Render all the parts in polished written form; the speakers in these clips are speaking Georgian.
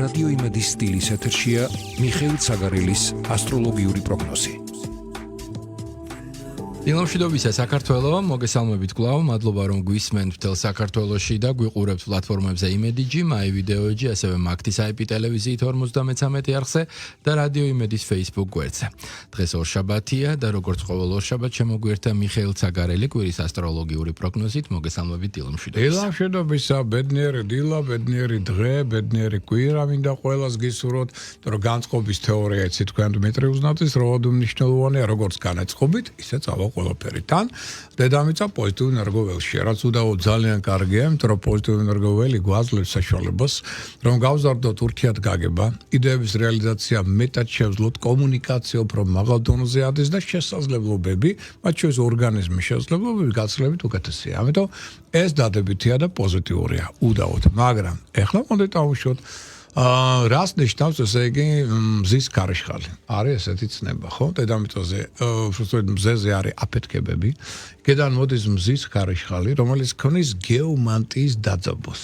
რადიო იმედის სტილის ეთერშია მიხეილ ცაგარელის ასტროლოგიური პროგნოზი. დილამშვიდობისა საქართველო, მოგესალმებით კვლავ, მადლობა რომ გვისმენთ მთელ საქართველოში და გვიყურებთ პლატფორმებზე იმედიჯი, მაი ვიდეოჯი, ასევე მაგთის IP ტელევიზიით 53 არხზე და რადიო იმედის Facebook გვერდზე. დღეს ორშაბათია და როგორც ყოველ ორშაბათს შემოგვერთა მიხეილ ცაგარელი კვირის ასტროლოგიური პროგნოზით. მოგესალმებით დილამშვიდობისა. დილამშვიდობისა, ბედნიერი დილა, ბედნიერი დღე, ბედნიერი კვირა მინდა ყველას გისურვოთ, რომ განწყობის თეორია იცით თქვენ დმიტრი უზნაძის როდ მნიშვნელოვანია, როგორც განაწყობით, ისე წავა ყველაფერი თან. დედამიწა პოზიტიურ ენერგოველშია, რაც უდაოდ ძალიან კარგია, იმიტომ რომ პოზიტიური ენერგოველი გვაძლევს საშუალებას, რომ გავზარდოთ ურთიერთგაგება, იდეების რეალიზაცია მეტად შევძლოთ, კომუნიკაცია უფრო მაღალ დონეზე ადის და შესაძლებლობები, მათ შორის ორგანიზმის შესაძლებლობები გაცილებით უკეთესია. ამიტომ ეს დადებითია და პოზიტიურია უდაოდ, მაგრამ ეხლა მოდით დავუშვოთ რას ნიშნავს ესე იგი მზის ქარიშხალი? არის ესეთი ცნება, ხო? დედამიწაზე, მზეზე არის აფეთქებები. კიდევ მოდის მზის ქარიშხალი, რომელიც ქმნის გეომანტიის დაძაბოს.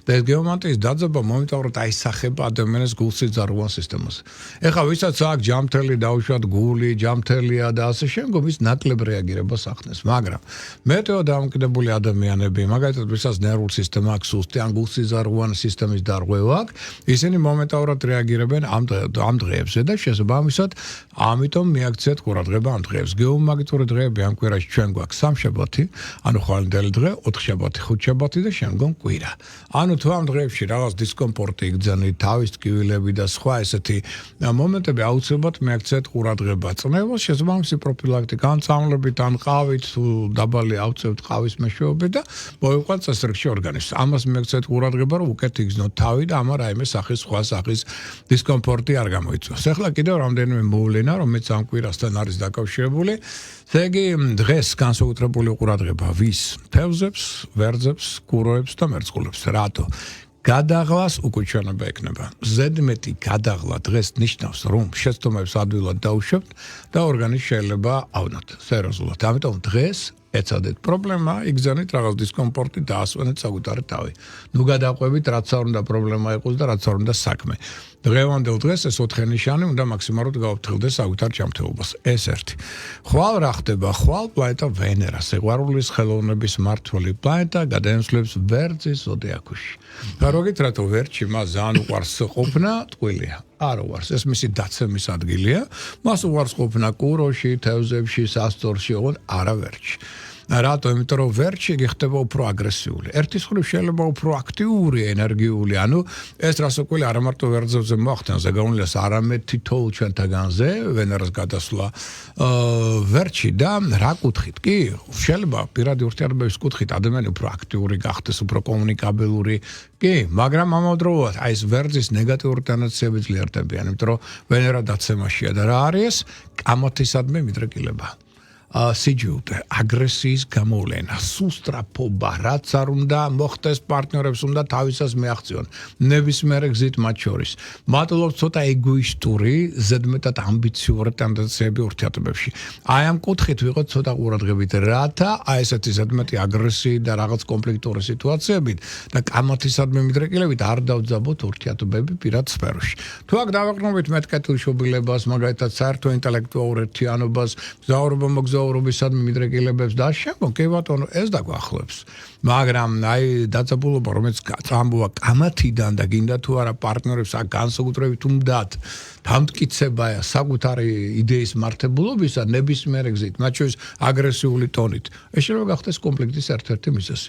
და ეს გეომანტიის დაძაბა მომენტალურად აისახება ადამიანის გულსიძარღვან სისტემაზე. ეხლა ვისაც აქვს ჯამთელი, დაუშვათ გული, ჯამთელია და ასე შემდგომ, ის ნაკლებ რეაგირებას ახდენს, მაგრამ მეტეო დამოკიდებული ადამიანები, მაგალითად, ვისაც ნერვულ სისტემა აქვს სუსტი, ან გულსიძარღვან სისტემის დარღვევა აქვს, ისინი მომენტალურად რეაგირებენ ამ დღეებზე და შესაბამისად, ამიტომ მიაქციეთ ყურადღება ამ დღეებს. გეომაგნიტური დღეები ამ კვირაში ჩვენ გვაქვს სამშაბათი, ანუ ხვალინდელი დღე, 4 შაბათი, 5 შაბათი და შემდგომ კვირა. ანუ თუ ამ დღეებში რაღაც დისკომფორტი იგრძნით, თავის ტკივილები და სხვა ესეთი მომენტები აუცილებლად მიაქციეთ ყურადღება. წნევას შესაბამისი პროფილაქტიკა, ან წამლებით, ან ყავით, დაბალი ავწევთ ყავის მეშვეობით და მოიყვანთ წესრიგში ორგანიზმს. ამას მიაქციეთ ყურადღება, რომ უკეთ იგრძნოთ თავი და ამა რაიმე სახის სხვა სახის დისკომფორტი არ გამოიწვევს. ეხლა კიდევ რამდენიმე მოვლენა, რომელიც ამ კვირასთან არის დაკავშირებული. ესე იგი, დღეს განსაკუთრებული ყურადღება ვის? თევზებს, ვერძებს, კუროებს და მერწყულებს. რატო? გადაღლას უკუჩვენება ექნება. ზედმეტი გადაღლა დღეს ნიშნავს, რომ შეცდომებს ადვილად დაუშვებთ და ორგანიზმი შეიძლება ავნოთ სერიოზულად. ამიტომ დღეს ეცადეთ პრობლემა, იგზავნით რაღაც დისკომფორტი და ასვენეთ საკუთარი თავი. ნუ გადაყვებით, რაც არ უნდა პრობლემა იყოს და რაც არ უნდა საქმე. დღევანდელ დღეს ეს 4 ნიშანი უნდა მაქსიმალურად გავაფრთხილდეს საკუთარ ჯანმრთელობას. ეს ერთი. ხვალ რა ხდება? ხვალ პლანეტა ვენერა, სიყვარულის ხელოვნების მმართველი პლანეტა გადაემსვლებს ვერძის ზოდიაქოში. და როგით რატო ვერჩი მას ძალიან უყვარს ყოფნა, ტყუილია. არ უყვარს, ეს მისი დაცემის ადგილია. მას უყვარს ყოფნა კუროში, თევზებში, სასწორში, ოღონდ არა ვერჩი. რატო? იმიტომ რომ ვერჩი ხდება უფრო აგრესიული. ერთის მხრივ შეიძლება უფრო აქტიური, ენერგიული, ანუ ეს რასაკვირველია არა მარტო ვერძებზე მოახდენს, ზეგავლენას არამედ თითოეულ ჩვენთაგანზე ვენერას გადასვლა ვერჩი და რა კუთხით? კი, შეიძლება პირადი ურთიერთობების კუთხით ადამიანი უფრო აქტიური გახდეს, უფრო კომუნიკაბელური, კი, მაგრამ ამავდროულად აი ეს ვერძის ნეგატიური ტენდენციები ძლიერდებიან, იმიტომ რომ ვენერა დაცემაშია და რა არის ეს? კამათისადმი მიდრეკილება. სიჯულდე, აგრესიის გამოვლენა, სუსტრაფობა, რაც არ უნდა მოხდეს პარტნიორებს უნდა თავისას მიაღწიონ. ნებისმიერ გზით მათ შორის. მადლობთ ცოტა ეგოისტური, ზედმეტად ამბიციური ტენდენციები ურთიერთობებში. აი ამ კუთხით ვიყოთ ცოტა ყურადღებით, რათა აი ესეთი ზედმეტი აგრესიით და რაღაც კონფლიქტური სიტუაციებით და კამათისადმი მიდრეკილებით არ დავძაბოთ ურთიერთობები პირად სფეროში. თუ აქ დავაყრდნობით მეტკეთილ შობილებას, მაგალითად საერთო ინტელექტუალურ ერთიანობას, გზაურობა მოგზაურობისადმი მიდრეკილებებს და შემდგომ კი ბატონო ეს დაგვახლებს. მაგრამ აი დაძაბულობა რომელიც წამბოა კამათიდან და გინდა თუ არა პარტნიორებს აქ განსაკუთრებით უნდათ დამტკიცებაა საკუთარი იდეის მართებულობისა ნებისმიერ გზით, მათ შორის აგრესიული ტონით. ეს შეიძლება გახდეს კონფლიქტის ერთ-ერთი მიზეზი.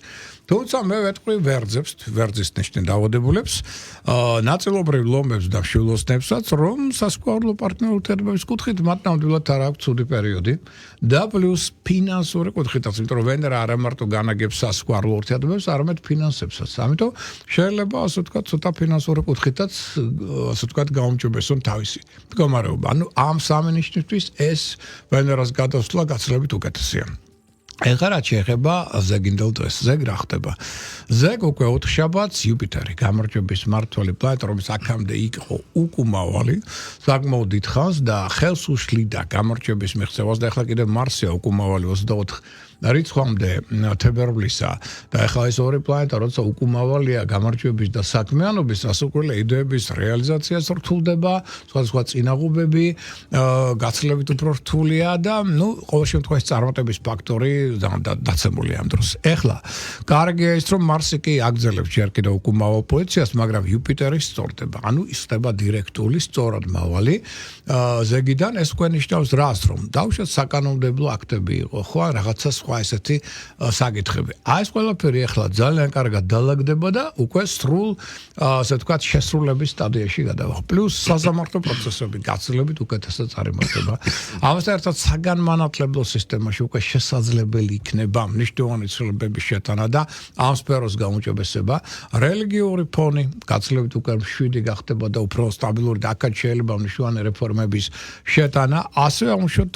თუმცა მე ვეტყვი ვერძებს, ვერძის ნიშნით დაავადებულებს, ნაწილობრივ ლომებს და შვილოსნებსაც, რომ სასიყვარულო პარტნიორულ ურთიერთობების კუთხით მათ ნამდვილად არ აქვს ცუდი პერიოდი და პლუს ფინანსური კუთხითაც, იმიტომ რომ ვენერა არა მარტო განაგებს სასიყვარულო ურთიერთობებს, არამედ ფინანსებსაც. ამიტომ შეიძლება ასე ვთქვათ, ცოტა ფინანსური კუთხითაც ასე ვთქვათ გაუმჯობესონ თავისი მდგომარეობა. ანუ ამ სამი ნიშნისთვის ეს ვენერას გადასვლა გაცილებით უკეთესია. ეხლა რაც შეეხება ზეგინდელ დღეს, ზეგ რა ხდება? ზეგ უკვე 4 შაბათს იუპიტერი, გამარჯვების მმართველი პლანეტა, რომელიც აქამდე იყო უკუმავალი, საკმაოდ დიდხანს და ხელს უშლიდა გამარჯვების მიღწევას და ეხლა კიდევ მარსია უკუმავალი 24 რიცხვამდე თებერვლისა და ახლა ეს ორი პლანეტა როცა უკუმავალია გამარჯვების და საქმიანობის სასუქრელი იდეების რეალიზაციას რთულდება, სხვადასხვა წინაღობები გაცილებით უფრო რთულია და ყოველ შემთხვევაში წარმატების ფაქტორი დაცემულია ამ დროს. ეხლა კარგია ის რომ მარსი კი აგრძელებს ჯერ კიდევ უკუმავალ პოზიციას, მაგრამ იუპიტერი სწორდება. ანუ ის ხდება დირექტული, სწორად მავალი. ზეგიდან ეს უკვე ნიშნავს რას, რომ დაუშვათ საკანონმდებლო აქტები იყო, ხო, რაღაცა სხვა ესეთი საკითხები. აი ეს ყველაფერი ახლა ძალიან კარგად დალაგდება და უკვე სრულ, ასე ვთქვათ, შესრულების სტადიაში გადავა. პლუს საზამართლო პროცესები გაცილებით უკეთესად წარიმართება. ამასთან ერთად საგანმანათლებლო სისტემაში უკვე შესაძლებელი იქნება მნიშვნელოვანი ცვლილებების შეტანა და ამ სფეროს გაუმჯობესება. რელიგიური ფონი გაცილებით უკვე მშვიდი გახდება და უფრო სტაბილური და აქაც შეიძლება მნიშვნელოვანი რეფორმების შეტანა. ასევე ამუშავებთ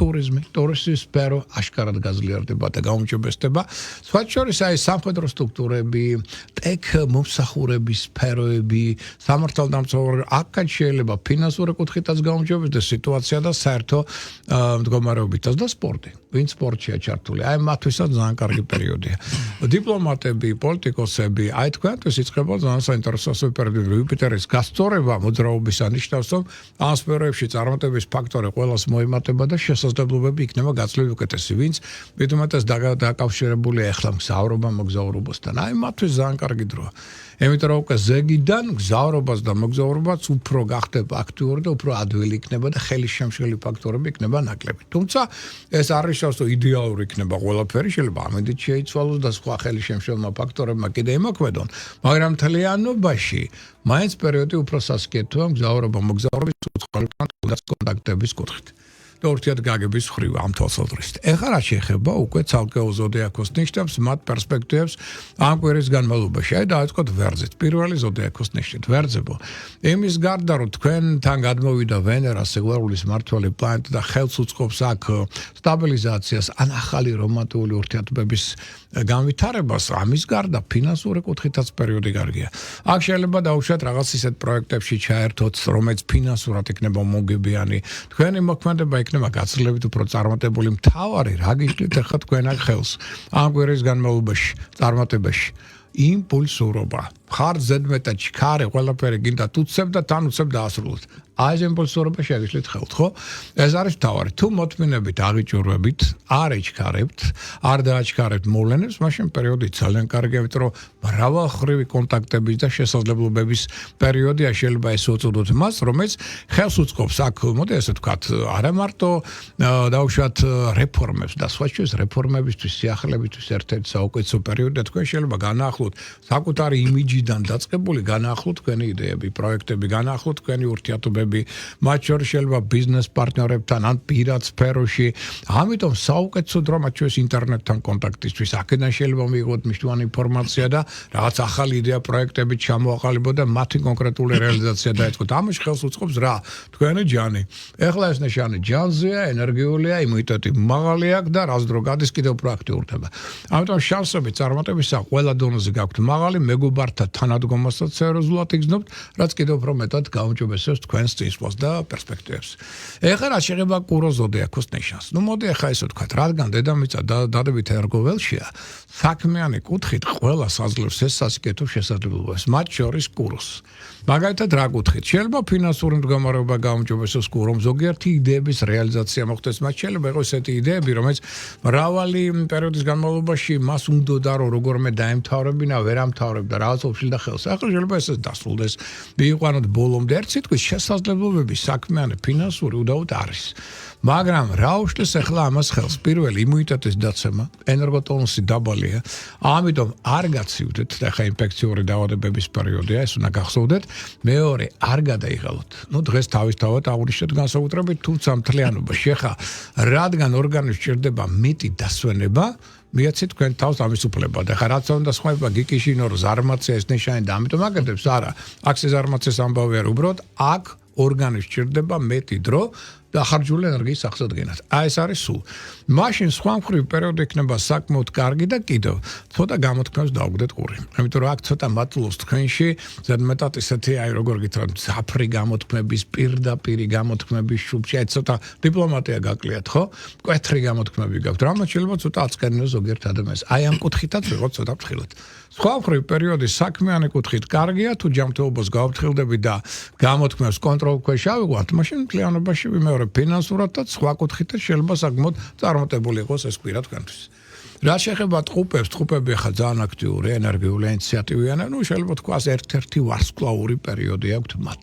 ტურიზმის სფერო აშკარად გაძლიერდება და გაუმჯობესდება. სხვათა შორის აი სამხედრო სტრუქტურები, ტექ მომსახურების სფეროები, სამართალდამცავი აქაც შეიძლება ფინანსური კუთხითაც გაუმჯობესდეს სიტუაცია და საერთო მდგომარეობითაც და სპორტი. ვინ სპორტშია ჩართული? აი მათთვისაც ძალიან კარგი პერიოდია. დიპლომატები, პოლიტიკოსები, აი თქვენთვის იწყება ძალიან საინტერესო პერიოდი. იუპიტერის გასწორება მოძრაობის ანიშნავს, რომ ამ სფეროებში წარმატების ფაქტორი ყველას მოიმატება და შესაძლებლობები იქნება გაცილებით უკეთესი. ვინც მეტუმეტეს დაკავშირებულია ახლა მოგზაურობასთან. აი მათთვის ძალიან კარგი დროა. იმიტომ რომ უკვე ზეგიდან გზავრობას და მოგზაურობას უფრო გახდება აქტიური და უფრო ადვილი იქნება და ხელისშემშელი ფაქტორები იქნება ნაკლები. თუმცა ეს არ ნიშნავს, რომ იდეალური იქნება ყველაფერი, შეიძლება ამედით შეიცვალოს და სხვა ხელისშემშელმა ფაქტორებმა კიდე იმოქმედონ, მაგრამ მთლიანობაში მაინც პერიოდი უფრო სასკეთოა მგზავრობა მოგზაურობის უცხოელებთან კონტაქტების კუთხით. და ურთიერთ გაგების ხრივ ამ თვალსაზრისით. ეხლა რა შეეხება უკვე ცალკეულ ზოდიაქოს ნიშნებს, მათ პერსპექტივებს ამ კვირის განმავლობაში. აი დავიწყოთ ვერძით. პირველი ზოდიაქოს ნიშნით ვერძებო. იმის გარდა რომ თქვენთან გადმოვიდა ვენერა, სიგურულის მმართველი პლანეტა და ხელს უწყობს აქ სტაბილიზაციას, ან ახალი რომანტიკული ურთიერთობების განვითარებას, ამის გარდა ფინანსური კუთხითაც პერიოდი კარგია. აქ შეიძლება დაუშვათ რაღაც ისეთ პროექტებში ჩაერთოთ, რომელიც ფინანსურად იქნება მოგებიანი. თქვენი მოქმედება იქნება გაცილებით უფრო წარმატებული. მთავარი რა გიჭირთ ახლა თქვენ აქ ხელს ამ კვირის განმავლობაში წარმატებაში? იმპულსურობა. ხარ ზედმეტად ჩქარე, ყველაფერი გინდა თუცებ და თან უცებ დაასრულოთ. აი ეს იმპულსურობა შეგიძლიათ ხელთ, ხო? ეს არის თავარი. თუ მოთმინებით აღიჭურვებით, არ ეჩქარებთ, არ დააჩქარებთ მოვლენებს, მაშინ პერიოდი ძალიან კარგია, იმიტომ რომ მრავალხრივი კონტაქტების და შესაძლებლობების პერიოდია შეიძლება ეს უწოდოთ მას, რომელიც ხელს უწყობს აქ, მოდი ესე ვთქვათ, არა მარტო დაუშვათ რეფორმებს და სხვა შორის რეფორმებისთვის, სიახლეებისთვის ერთ-ერთი საუკეთესო პერიოდია. თქვენ შეიძლება განაახლოთ საკუთარი იმიჯიდან დაწყებული, განაახლოთ თქვენი იდეები, პროექტები, განაახლოთ თქვენი ურთიერთობები, მათ შორის შეიძლება ბიზნეს პარტნიორებთან ან პირად სფეროში. ამიტომ საუკეთესო დრო მათ შორის ინტერნეტთან კონტაქტისთვის. აქედან შეიძლება მიიღოთ მნიშვნელოვანი ინფორმაცია და რაღაც ახალი იდეა პროექტები ჩამოაყალიბოთ და მათი კონკრეტული რეალიზაცია დაეწყოთ. ამაში ხელს უწყობს რა? თქვენი ჯანი. ეხლა ეს ნიშანი ჯანზეა, ენერგიულია, იმუნიტეტი მაღალი აქვს და რას დრო გადის კიდევ უფრო აქტიურდება. ამიტომ შანსები წარმატებისა ყველა დონეზე გაქვთ მაღალი, მეგობართა თანადგომასაც სერიოზულად იგრძნობთ, რაც კიდევ უფრო მეტად გაუმჯობესებს თქვენს წინსვლას და პერსპექტივებს. ეხლა რა შეეხება კუროს ზოდიაქოს ნიშანს. მოდი ახლა ესე ვთქვათ, რადგან დედამიწა დადებით ერგოველშია, საქმიანი კუთხით ყველას აძლევს ეს სასიკეთო შესაძლებლობას, მათ შორის კუროს. მაგალითად რა კუთხით? შეიძლება ფინანსური მდგომარეობა გაუმჯობესოს კურომ, ზოგიერთი იდეების რეალიზაცია მოხდეს, მათ შეიძლება იყოს ესეთი იდეები, რომელიც მრავალი პერიოდის განმავლობაში მას უნდოდა რომ როგორმე დაემთავრებინა, ვერ ამთავრებდა, რაღაც ოფშილდა ხელს. ახლა შეიძლება ესეც დასრულდეს. მიიყვანოთ ბოლომდე ერთ სიტყვის შესაძლებლობები საქმიანი ფინანსური უდაოდ არის. მაგრამ რა უშლის ახლა ამას ხელს? პირველი იმუნიტეტის დაცემა, ენერგოტონუსი დაბალია. ამიტომ არ გაცივდეთ ახლა ინფექციური დაავადებების პერიოდია, ეს უნდა გახსოვდეთ. მეორე, არ გადაიღალოთ. დღეს თავისთავად აღვნიშნეთ განსაკუთრებით, თუმცა მთლიანობაში ახლა რადგან ორგანიზმს სჭირდება მეტი დასვენება, მიაცეთ თქვენ თავს ამის უფლება და ხა რაც უნდა სხვაება გიკიშინო რომ ზარმაცია ეს ნიშანი და ამიტომ აკეთებს არა აქ ზარმაციის ამბავია უბრალოდ აქ ორგანიზმს სჭირდება მეტი დრო დახარჯული ენერგიის აღსადგენად. აი ეს არის სულ. მაშინ სხვა მხრივ პერიოდი იქნება საკმაოდ კარგი და კიდევ ცოტა გამოთქმებს დავუგდეთ ყური. იმიტომ რომ აქ ცოტა მატლობს თქვენში, ზედმეტად ისეთი აი როგორ გითხრათ, საფრი გამოთქმების, პირდაპირი გამოთქმების შუბში, აი ცოტა დიპლომატია გაკლიათ, ხო? მკვეთრი გამოთქმები გაქვთ. რამაც შეიძლება ცოტა აწკენინოს ზოგიერთ ადამიანს. აი ამ კუთხითაც ვიღოთ ცოტა ფრთხილად. სხვა მხრივ პერიოდი საქმიანი კუთხით კარგია, თუ ჯანმრთელობას გავფრთხილდებით და გამოთქმებს კონტროლ ქვეშ ავიღვართ, მაშინ მთლიანობაში ვიმეორებ ფინანსურად და სხვა კუთხითაც შეიძლება საკმაოდ წარმატებული იყოს ეს კვირა თქვენთვის. რაც შეეხება ტყუპებს, ტყუპები ახლა ძალიან აქტიური, ენერგიული, ინიციატივიანი, ну შეიძლება თქვას ერთ-ერთი ვარსკვლავური პერიოდი აქვთ მათ.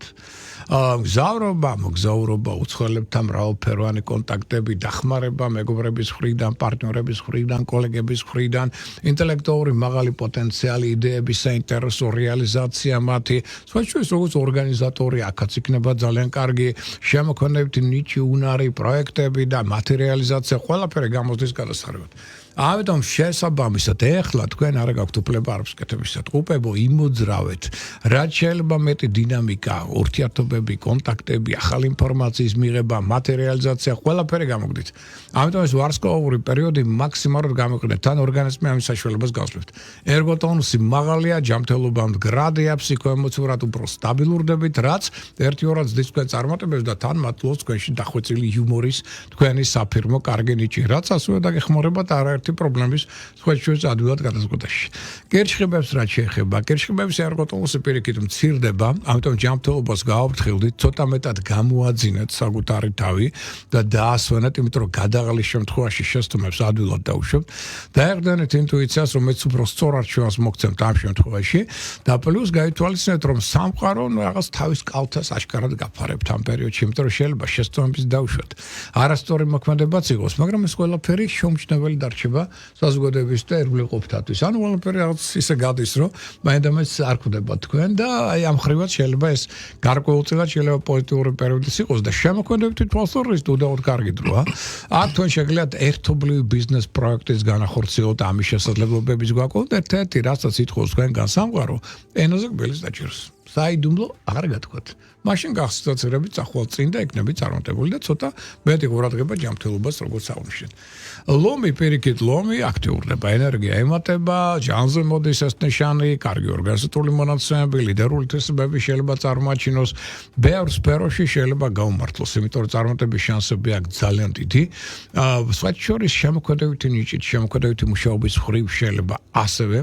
გზავრობა, მოგზაურობა, უცხოელებთან მრავალფეროვანი კონტაქტები, დახმარება მეგობრების მხრიდან, პარტნიორების მხრიდან, კოლეგების მხრიდან, ინტელექტუალური მაღალი პოტენციალი, идеების საინტერესო რეალიზაცია მათი, სხვა შორის როგორც ორგანიზატორი, აქაც იქნება ძალიან კარგი შემოქმედებითი ნიჭი, უნარი, პროექტები და მათი რეალიზაცია ყველაფერი გამოსდის გადასახადად. ამიტომ შესაბამისად ეხლა თქვენ არ გაქვთ უფლება არ ვსკეთებისად ყუპებო იმოძრავეთ რაც შეიძლება მეტი დინამიკა ურთიერთობები კონტაქტები ახალი ინფორმაციის მიღება მატერიალიზაცია ყველაფერი გამოგდით ამიტომ ეს ვარსკვლავური პერიოდი მაქსიმალურად გამოიყენეთ თან ორგანიზმი ამის საშუალებას გასვლით ერგოტონუსი მაღალია ჯანმრთელობა მდგრადია ფსიქოემოციურად უფრო სტაბილურდებით რაც ერთი-ორად ზრდის თქვენ წარმატებებს და თან მათლობს თქვენში დახვეწილი იუმორის თქვენი საფირმო კარგი ნიჭი რაც ასევე დაგეხმარებათ არაერთი პრობლემის სხვა შორის ადვილად გადაზღუდვაში. კერჩხებებს რაც შეეხება, კერჩხებების ერგოტონუსი პირიქით მცირდება, ამიტომ ჯანმრთელობას გააფრთხილდით, ცოტა მეტად გამოაძინეთ საკუთარი თავი და დაასვენეთ, იმიტომ რომ გადაღლის შემთხვევაში შეცდომებს ადვილად დაუშვებთ. დაეყრდნით ინტუიციას, რომ მეც უფრო სწორ არჩევანს მოგცემთ ამ შემთხვევაში და პლუს გაითვალისწინეთ, რომ სამყარო რაღაც თავის კალთას აშკარად გაფარებთ ამ პერიოდში, იმიტომ რომ შეიძლება შეცდომების დაუშვათ. არასწორი მოქმედებაც იყოს, მაგრამ ეს ყველაფერი შეუმჩნეველი დარჩება საზოგადოების და ერგულყოფთათვის. ანუ ყველაფერი რაღაც ისე გადის, რომ მაინდამაინც არ ხვდება თქვენ და აი ამ ხრივად შეიძლება ეს გარკვეულწილად შეიძლება პოზიტიური პერიოდის იყოს და შემოქმედებითი თვალსაზრისით უდაოდ კარგი დროა. აქ თქვენ შეგიძლიათ ერთობლივი ბიზნეს პროექტის განახორციელოთ ამის შესაძლებლობების გვაქვს ერთ-ერთი რასაც ითხოვს თქვენგან სამყარო ენაზე გველის დაჭერს. საიდუმლო აღარ გათქვათ. მაშინ გახსოვდეთ წახვალ წინ და იქნებით წარმატებული და ცოტა მეტი ყურადღება ჯანმრთელობას როგორც აუნიშნეთ. ლომი პირიქით ლომი აქტიურდება, ენერგია ემატება, ჯანზე მოდის ეს ნიშანი, კარგი ორგანიზატორული მონაცემები, ლიდერული თვისებები შეიძლება წარმოაჩინოს, ბევრ სფეროში შეიძლება გაუმართლოს, იმიტომ რომ წარმატების შანსები აქვს ძალიან დიდი. სხვა შორის შემოქმედებითი ნიჭით, შემოქმედებითი მუშაობის მხრივ შეიძლება ასევე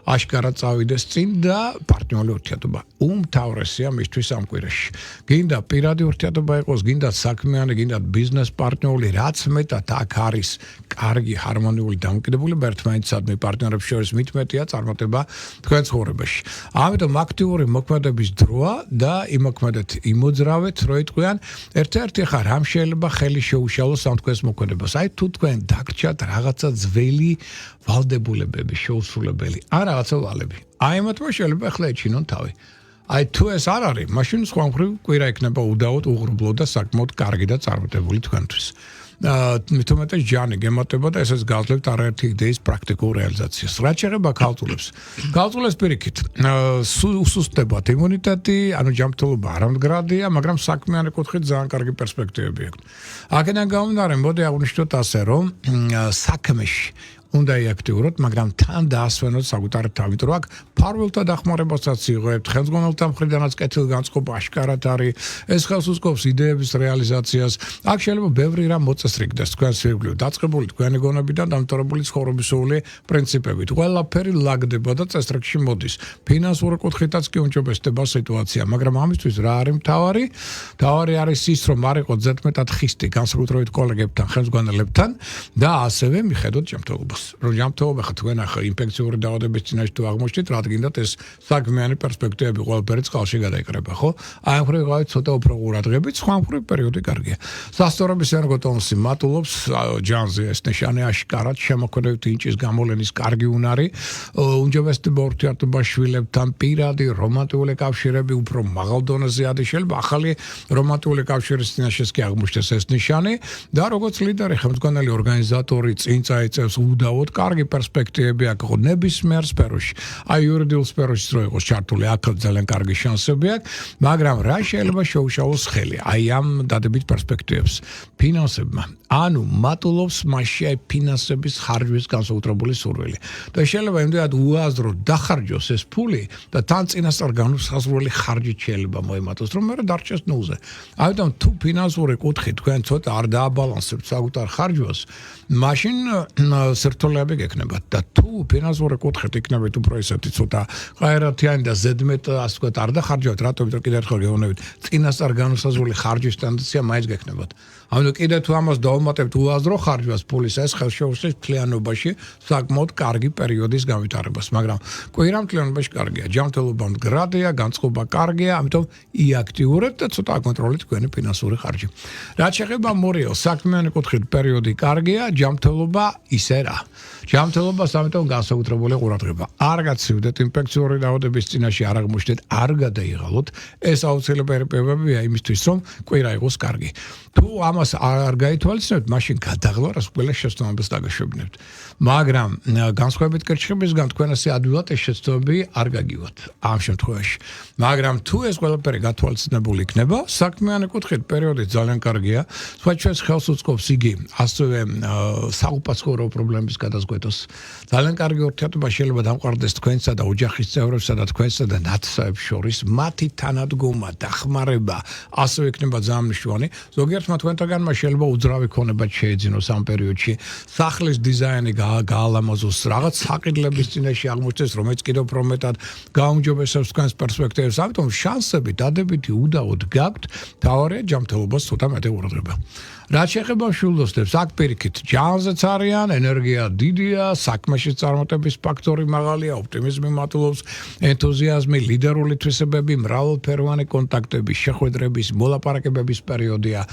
აშკარად წავიდეს წინ და პარტნიორული ურთიერთობა უმთავრესია მისთვის ამ კვირაში. გინდა პირადი ურთიერთობა იყოს, გინდა საქმიანი, გინდა ბიზნეს პარტნიორული, რაც მეტად აქ არის კარგი ჰარმონიული დამოკიდებულება ერთმანეთსადმი პარტნიორებს შორის მitmetiა წარმატება თქვენ ცხოვრებაში. ამიტომ აქტიური მოქმედების დროა და იმოქმედეთ იმოძრავეთ, რო იტყვიან, ერთ-ერთი ხარ რამ შეიძლება ხელი შეუშალოს ამ თქვენს მოქმედებას. აი თუ თქვენ დაგრჩათ რაღაცა ძველი ვალდებულებები, შეუსრულებელი, ან რაღაცა ვალები. აი ამათმა შეიძლება ახლა ეჩინონ თავი. აი თუ ეს არ არის, მაშინ სხვა მხრივ კვირა იქნება უდაოდ უღრუბლო და საკმაოდ კარგი და წარმატებული თქვენთვის. მithumetes ჯანი გემატება და ესეც გავძლებთ არაერთი იდეის პრაქტიკულ რეალიზაციას. რაც შეეხება ქალწულებს. ქალწულებს პირიქით, უსუსტდებათ იმუნიტეტი, ანუ ჯანმრთელობა არ მდგრადია, მაგრამ საქმიანი კუთხით ძალიან კარგი პერსპექტივები აქვს. აქედან გამომდინარე, მოდი აღვნიშნოთ ასე, რომ საქმეში უნდა იაქტიუროთ, მაგრამ თან დაასვენოთ საკუთარი თავი, რომ აქ ფარველთა დახმარებასაც იღებთ, ხელმძღვანელთა მხრიდანაც კეთილგანწყობა აშკარად არის, ეს ხელს უწყობს იდეების რეალიზაციას. აქ შეიძლება ბევრი რამ მოწესრიგდეს თქვენს ირგვლივ, დაწყებული თქვენი გონებიდან დამთავრებული ცხოვრებისეული პრინციპებით. ყველაფერი ლაგდება და წესრიგში მოდის. ფინანსური კუთხითაც კი უმჯობესდება სიტუაცია, მაგრამ ამისთვის რა არის მთავარი? მთავარი არის ის, რომ არ იყოს ზედმეტად ხისტი განსაკუთრებით კოლეგებთან, ხელმძღვანელებთან და ასევე მიხედოთ ჯანმრთელობას. რომ ჯანმრთელობა ხა თქვენ ახლა ინფექციური დაავადების წინაშე თუ აღმოჩნდით, რა გინდათ ეს საქმიანი პერსპექტივები ყველაფერი წყალში გადაიკრება, ხო? აი მხრივ გავით ცოტა უფრო ყურადღებით, სხვა მხრივ პერიოდი კარგია. სასწორების ერგოტონუსი მატულობს ჯანზე ეს ნიშანი აშკარად შემოქმედებითი ნიჭის გამოვლენის კარგი უნარი, უმჯობესდება ურთიერთობა შვილებთან, პირადი რომანტიკული კავშირები უფრო მაღალ დონეზე არის, შეიძლება ახალი რომანტიკული კავშირის წინაშეც კი აღმოჩნდეს ეს ნიშანი და როგორც ლიდერი, ხელმძღვანელი ორგანიზატორი წინ წაიწევს უდავოდ კარგი პერსპექტივები აქვს ნებისმიერ სფეროში. აი იურიდიულ სფეროში რო იყოს ჩართული, აქ ძალიან კარგი შანსები აქვს, მაგრამ რა შეიძლება შეუშალოს ხელი აი ამ დადებით პერსპექტივებს ფინანსებმა. ანუ მატულობს მასში აი ფინანსების ხარჯვის განსაკუთრებული სურვილი. და შეიძლება იმდენად უაზრო დახარჯოს ეს ფული და თან წინასწარ განუსაზღვრელი ხარჯით შეიძლება მოემატოს, რომ მე დარჩეს ნულზე. ამიტომ თუ ფინანსური კუთხით თქვენ ცოტა არ დააბალანსებთ საკუთარ ხარჯვას, მაშინ სირთულეები გექნებათ და თუ ფინანსური კუთხით იქნებით უფრო ისეთი ცოტა ღაერათიანი და ზედმეტ ასე ვთქვათ არ დახარჯავთ, რატომ კიდევ ერთხელ გეუბნებით, წინასწარ განუსაზღვრელი ხარჯის ტენდენცია მაინც გექნებათ. ანუ კიდევ თუ ამას დავუმატებთ უაზრო ხარჯვას ფულის ეს ხელშეუხლის მთლიანობაში საკმაოდ კარგი პერიოდის განვითარებას, მაგრამ კვირამთლიანობაში კარგია, ჯანმრთელობა მდგრადია, განწყობა კარგია, ამიტომ იაქტიურებთ და ცოტა აკონტროლეთ თქვენი ფინანსური ხარჯი. რაც შეეხება მორიელ საქმიანი კუთხით პერიოდი კარგია, ჯანმრთელობა ისე რა. ჯანმრთელობას ამიტომ განსაკუთრებული ყურადღება. არ გაცივდეთ ინფექციური რაოდენობის წინაშე არ აღმოჩნდეთ, არ გადაიღალოთ. ეს აუცილებელია იმისთვის, რომ კვირა იყოს კარგი. თუ ამას არ გაითვალისწინებთ, მაშინ გადაღლარას ყველა შეცდომებას დაგაშვებნებთ. მაგრამ განსხვავებით კერჩხებისგან თქვენ ასე ადვილად ეს შეცდომები არ გაგივათ ამ შემთხვევაში. მაგრამ თუ ეს ყველაფერი გათვალისწინებული იქნება, საქმიანი კუთხით პერიოდი ძალიან კარგია. სხვა ჩვენს ხელს უწყობს იგი ასევე საყოფაცხოვრო პრობლემების გადაზღვეტოს. ძალიან კარგი ურთიერთობა შეიძლება დამყარდეს თქვენსა და ოჯახის წევრებსა და თქვენსა და ნათესავებს შორის. მათი თანადგომა, დახმარება ასევე იქნება ძალიან მნიშვნელოვანი. ზოგიერთმა თქვენთაგანმა შეიძლება უძრავი ქონება შეეძინოს ამ პერიოდში. სახლის დიზაინი გაალამაზოს, რაღაც საყიდლების წინაშე აღმოჩნდეს, რომელიც კიდევ უფრო მეტად გაუმჯობესებს თქვენს პერსპექტივებს. ამიტომ შანსები დადებითი უდაოდ გაქვთ, თავარია ჯანმრთელობას ცოტა მეტი ყურადღება. რაც შეეხება შულდოსნებს, აქ პირიქით ჯანზეც არიან, ენერგია დიდია, საქმეში წარმატების ფაქტორი მაღალია, ოპტიმიზმი მატულობს, ენთუზიაზმი, ლიდერული თვისებები, მრავალფეროვანი კონტაქტები, შეხვედრების, მოლაპარაკებების პერიოდია.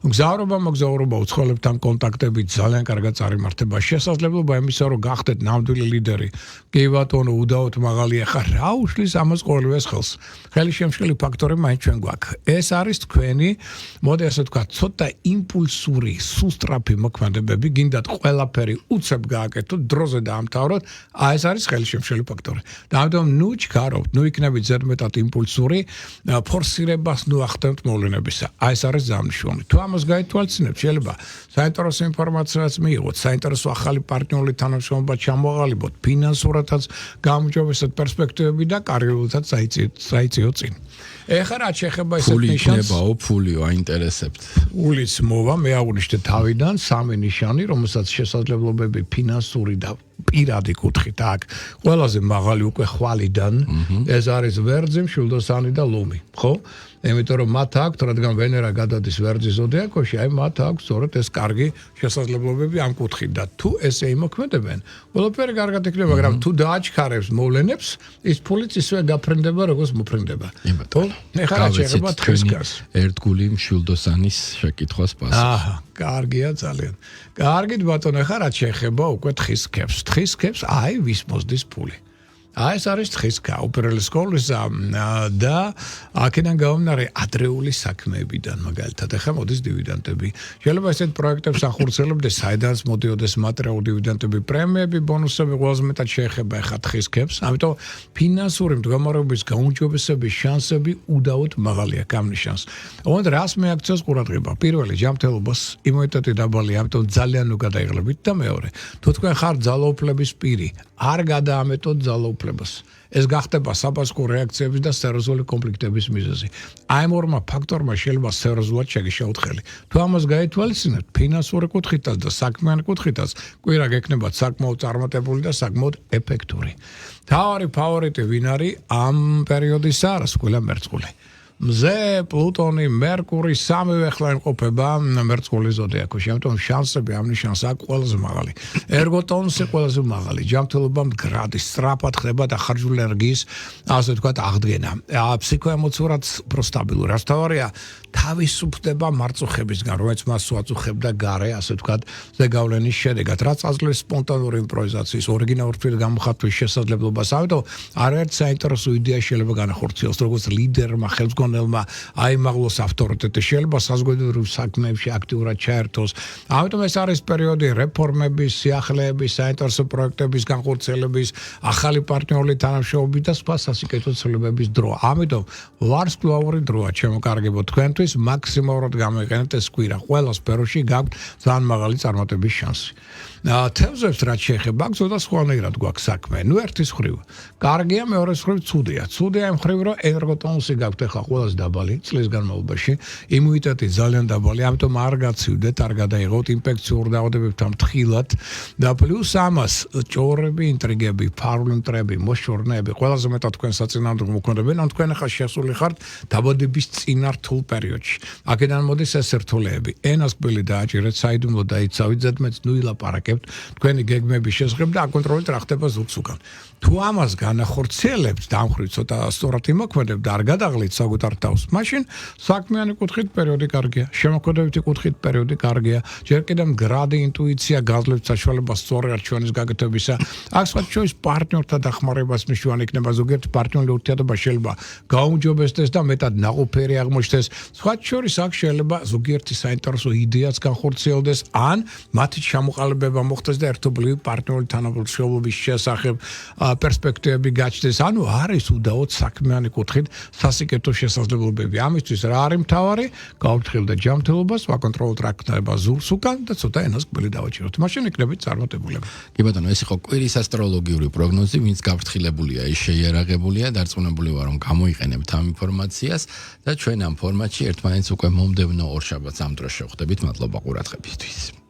მოგზაურობა უცხოელებთან კონტაქტები ძალიან კარგად წარიმართება. შესაძლებლობა იმისა, რომ გახდეთ ნამდვილი ლიდერი. კი ბატონო, უდაოდ მაღალია, ხა რა უშლის ამას ყოველივეს ხელს. ხელისშემშლელი ფაქტორი მაინც ჩვენ გვაქვს. ეს არის თქვენი, მოდი ასე ვთქვათ, ცოტა იმპულსური, სუსტრაფი მოქმედებები, გინდათ ყველაფერი უცებ გააკეთოთ, დროზე დაამთავროთ, ეს არის ხელისშემშლელი ფაქტორი. და ამიტომ ნუ ჩქარობთ, ნუ იქნებით ზედმეტად იმპულსური, ფორსირებას ნუ ახდენთ მოვლენებისა. ეს არის ძალიან მნიშვნელოვანი. თუ ამას გაითვალისწინებთ, შეიძლება საინტერესო ინფორმაციაც მიიღოთ, საინტერესო ახალი პარტნიორული თანამშრომლობა ჩამოაყალიბოთ, ფინანსურადაც გამჯობესოთ პერსპექტივები და კარიერულადაც საიწიოთ წინ. ეხლა რაც შეეხება ესეთ ნიშანს, ფული იქნებაო, ფულიო აინტერესებთ. ფულის მოვა მე აღვნიშნე თავიდან სამი ნიშანი, რომელსაც შესაძლებლობები ფინანსური და პირადი კუთხით აქვს. ყველაზე მაღალი უკვე ხვალიდან ეს არის ვერძი, მშვილდოსანი და ლომი, ხო? იმიტომ რომ მათ აქვთ, რადგან ვენერა გადადის ვერძის ზოდიაქოში, აი მათ აქვს სწორედ ეს კარგი შესაძლებლობები ამ კუთხით და თუ ესე იმოქმედებენ, ყველაფერი კარგად იქნება, მაგრამ თუ დააჩქარებს მოვლენებს, ის ფულიც ისევე გაფრინდება, როგორც მოფრინდება. ხო? ეხლა რა შეეხება თხისკას. ერთგული მშვილდოსანის შეკითხვას პასუხი. კარგია ძალიან. კარგით ბატონო, ეხლა რა შეეხება უკვე თხისკებს. თხისკებს აი ვის მოსდის ფული. ეს არის თხისკა უპირველეს ყოვლისა და აქედან გამომდინარე ადრეული საქმეებიდან მაგალითად ახლა მოდის დივიდენდები. შეიძლება ესეთ პროექტებს ახორციელებდეს, საიდანაც მოდიოდეს მატერიალური დივიდენდები, პრემიები, ბონუსები ყველაზე მეტად შეეხება ახლა თხისკებს. ამიტომ ფინანსური მდგომარეობის გაუმჯობესების შანსები უდაოდ მაღალია გამნიშანს. ოღონდ რას მეაქცევს ყურადღება? პირველი ჯანმრთელობას იმუნიტეტი დაბალია, ამიტომ ძალიან უკადაიღლებით და მეორე, თუ თქვენ ხართ ძალაუფლების პირი, არ გადაამეტოთ ძალაუფლებას. ეს გახდება საბაზრო რეაქციების და სერიოზული კონფლიქტების მიზეზი. აი ამ ორმა ფაქტორმა შეიძლება სერიოზულად შეგიშაოთ ხელი. თუ ამას გაითვალისწინებთ, ფინანსური კუთხითაც და საქმიანი კუთხითაც, კვირა გექნებათ საკმაოდ წარმატებული და საკმაოდ ეფექტური. თავარი ფავორიტი ვინ არის ამ პერიოდისა? რასკულა მერწყული. მზე, პლუტონი, მერკური სამივე ახლა იმყოფება მერწყულის ზოდიაქოში. ამიტომ შანსები ამ ნიშანს აქვს ყველაზე მაღალი. ერგოტონუსი ყველაზე მაღალი. ჯანმრთელობა მდგრადი, სწრაფად ხდება და ხარჯული ენერგიის, ასე ვთქვათ, აღდგენა. ფსიქოემოციურად უფრო სტაბილური. რაც თავარია, თავისუფლდება მარწუხებისგან, რომელიც მას უაწუხებდა გარე, ასე ვთქვათ, ზეგავლენის შედეგად, რაც აძლევს სპონტანური იმპროვიზაციის, ორიგინალური თვლით გამოხატვის შესაძლებლობას. ამიტომ არაერთ საინტერესო იდეა შეიძლება განახორციელოს, როგორც ლიდერმა, ხელმძღვანელმა აიმაღლოს ავტორიტეტი, შეიძლება საზოგადოებრივ საქმეებში აქტიურად ჩაერთოს. ამიტომ ეს არის პერიოდი რეფორმების, სიახლეების, საინტერესო პროექტების განხორციელების, ახალი პარტნიორული თანამშრომლობის და სხვა სასიკეთო ცვლილებების დრო. ამიტომ ვარსკვლავური დროა, ჩემო კარგებო, თქვენთვის მაქსიმალურად გამოიყენებთ ეს კვირა. ყველა სფეროში გაქვთ ძალიან მაღალი წარმატების შანსი. თევზებს რაც შეეხება, აქ ზოგადად სხვანაირად გვაქვს საქმე. ნუ ერთის მხრივ, კარგია, მეორეს მხრივ ცუდია. ცუდია იმ მხრივ, რომ ენერგოტონუსი გაქვთ ახლა ყველაზე დაბალი წლის განმავლობაში, იმუნიტეტი ძალიან დაბალი, ამიტომ არ გაცივდეთ, არ გადაიღოთ ინფექციურ დაავადებებთან ფრთხილად და პლუს ამას ჭორები, ინტრიგები, ფარული მტრები, მოშორნეები, ყველაზე მეტად თქვენ საწინააღმდეგო მოქმედებენ, ან თქვენ ახლა შესული ხართ დაბადების წინა რთულ პერიოდში. აქედან მოდის ეს რთულეები. ენას კბილი დააჭირეთ, საიდუმლო დაიცავით, ზედმეტ ნუ ილაპარაკებთ თქვენი გეგმების შესახებ და აკონტროლეთ რა ხდება ზურგს უკან. თუ ამას განახორციელებთ, დამხრივ ცოტა სწორად იმოქმედებთ და არ გადაღლით საკუთარ თავს, მაშინ საქმიანი კუთხით პერიოდი კარგია, შემოქმედებითი კუთხით პერიოდი კარგია, ჯერ კიდევ მდგრადი ინტუიცია გაძლევთ საშუალებას სწორი არჩევანის გაკეთებისა. აქ სხვა შორის პარტნიორთა დახმარებას მნიშვნელოვანი იქნება, ზოგიერთი პარტნიორული ურთიერთობა შეიძლება გაუმჯობესდეს და მეტად ნაყოფიერი აღმოჩნდეს. სხვა შორის აქ შეიძლება ზოგიერთი საინტერესო იდეაც განხორციელდეს, ან მათი ჩამოყალიბება მოხდეს და ერთობლივი პარტნიორული თანამშრომლობის შესახებ პერსპექტივები გაჩნდეს. ანუ არის უდაოდ საქმიანი კუთხით სასიკეთო შესაძლებლობები. ამისთვის რა არის მთავარი? გავფრთხილდე ჯანმრთელობას, ვაკონტროლოთ რა ხდება ზურგს უკან და ცოტა ენას კბილი დავაჭიროთ. მაშინ იქნებით წარმატებულები. კი ბატონო, ეს იყო კვირის ასტროლოგიური პროგნოზი, ვინც გაფრთხილებულია, ის შეიარაღებულია, დარწმუნებული ვარ, რომ გამოიყენებთ ამ ინფორმაციას და ჩვენ ამ ფორმატში ერთმანეთს უკვე მომდევნო ორშაბათს ამ დროს შევხვდებით. მადლობა ყურადღებისთვის.